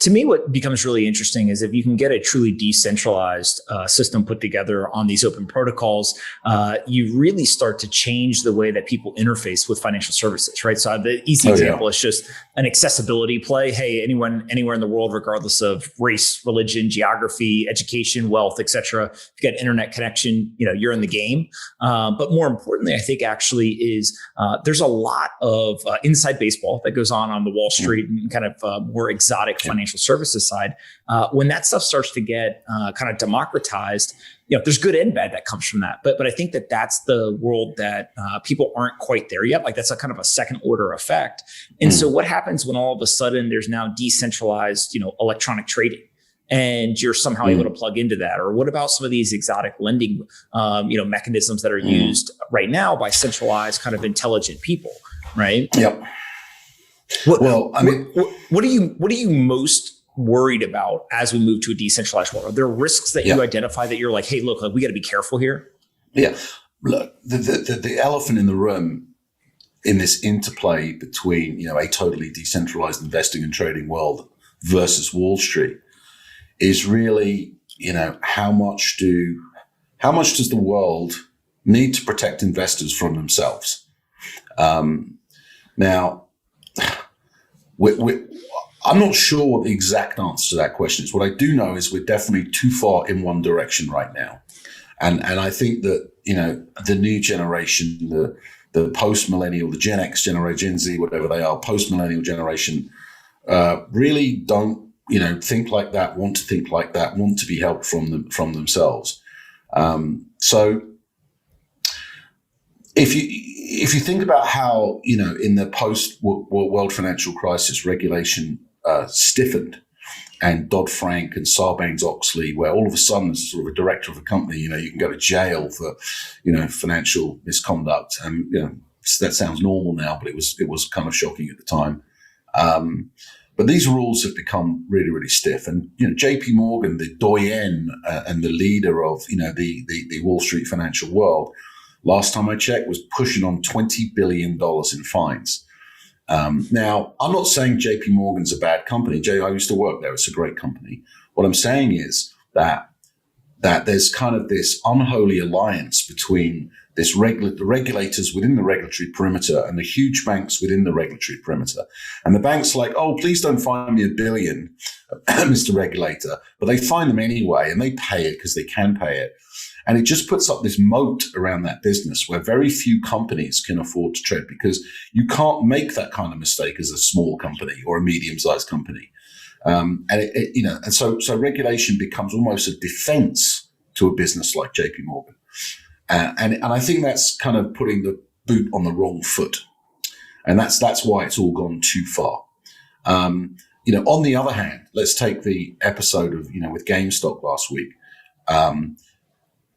to me, what becomes really interesting is if you can get a truly decentralized system put together on these open protocols, you really start to change the way that people interface with financial services, right? So the easy example is just an accessibility play. Hey, anyone anywhere in the world, regardless of race, religion, geography, education, wealth, et cetera, if you got internet connection, you're in the game. But more importantly, I think actually is there's a lot of inside baseball that goes on the Wall Street and kind of more exotic financial services side. When that stuff starts to get kind of democratized, there's good and bad that comes from that. But I think that's the world that people aren't quite there yet. Like that's a kind of a second order effect. And so what happens when all of a sudden there's now decentralized, electronic trading? And you're somehow able to plug into that? Or what about some of these exotic lending, mechanisms that are used right now by centralized kind of intelligent people, right? Yep. What are you most worried about as we move to a decentralized world? Are there risks that you identify that you're like, hey, look, we got to be careful here? Yeah. Look, the elephant in the room in this interplay between, a totally decentralized investing and trading world versus Wall Street is really, how much does the world need to protect investors from themselves? Now, I'm not sure what the exact answer to that question is. What I do know is we're definitely too far in one direction right now. And I think that, the new generation, the post-millennial, the Gen X generation, Gen Z, whatever they are, post-millennial generation, really don't, think like that, want to think like that, want to be helped from themselves. So if you think about how, in the post-world financial crisis, regulation stiffened, and Dodd-Frank and Sarbanes-Oxley, where all of a sudden, as sort of a director of a company, you can go to jail for, financial misconduct. And, that sounds normal now, but it was kind of shocking at the time. But these rules have become really, really stiff. And, JP Morgan, the doyen and the leader of, the Wall Street financial world, last time I checked, was pushing on $20 billion in fines. Now, I'm not saying JP Morgan's a bad company. I used to work there. It's a great company. What I'm saying is that there's kind of this unholy alliance between the regulators within the regulatory perimeter and the huge banks within the regulatory perimeter. And the banks are like, oh, please don't fine me $1 billion, Mr. Regulator. But they fine them anyway, and they pay it because they can pay it. And it just puts up this moat around that business where very few companies can afford to tread, because you can't make that kind of mistake as a small company or a medium-sized company. And so regulation becomes almost a defense to a business like JP Morgan. And I think that's kind of putting the boot on the wrong foot. And that's why it's all gone too far. On the other hand, let's take the episode of, with GameStop last week.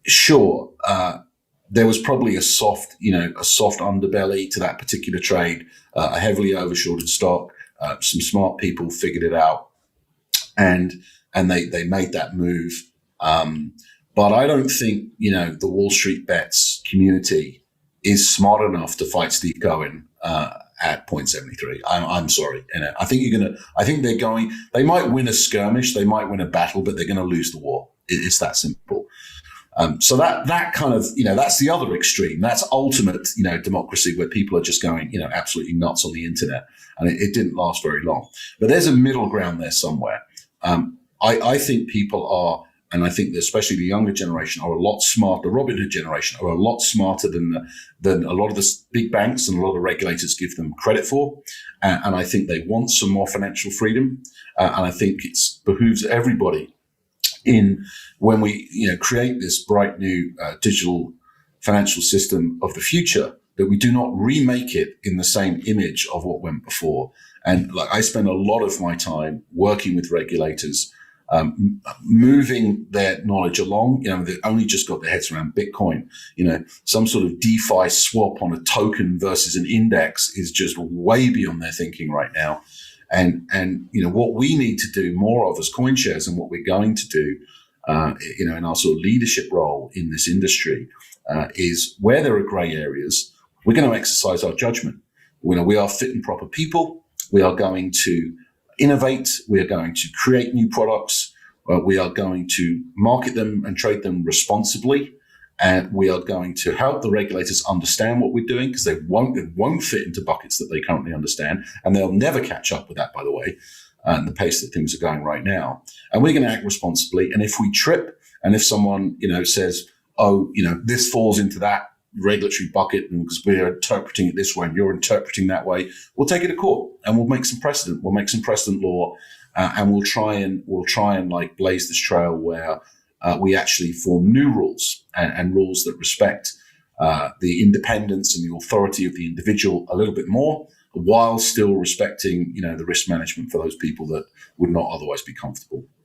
Sure, there was probably a soft underbelly to that particular trade, a heavily overshorted stock. Some smart people figured it out, and they made that move. But I don't think, the Wall Street bets community is smart enough to fight Steve Cohen at 0.73. I'm sorry. I think they might win a skirmish, they might win a battle, but they're going to lose the war. It's that simple. So that kind of, that's the other extreme. That's ultimate, democracy, where people are just going, absolutely nuts on the internet. And it didn't last very long. But there's a middle ground there somewhere. I think people are, and I think that especially the younger generation are a lot smarter. The Robinhood generation are a lot smarter than a lot of the big banks and a lot of the regulators give them credit for. And I think they want some more financial freedom. And I think it behooves everybody when we create this bright new digital financial system of the future, that we do not remake it in the same image of what went before. And I spend a lot of my time working with regulators, moving their knowledge along. They've only just got their heads around Bitcoin. Some sort of DeFi swap on a token versus an index is just way beyond their thinking right now. And what we need to do more of as Coinshares, and what we're going to do, in our sort of leadership role in this industry, is where there are gray areas, we're going to exercise our judgment. We are fit and proper people. We are going to innovate. We are going to create new products. We are going to market them and trade them responsibly. And we are going to help the regulators understand what we're doing, because it won't fit into buckets that they currently understand. And they'll never catch up with that, by the way, and the pace that things are going right now. And we're going to act responsibly. And if we trip, and if someone, says, oh, this falls into that regulatory bucket and because we're interpreting it this way and you're interpreting that way, we'll take it to court and we'll make some precedent. We'll make some precedent law, and we'll try and like blaze this trail where we actually form new rules and rules that respect the independence and the authority of the individual a little bit more, while still respecting, the risk management for those people that would not otherwise be comfortable.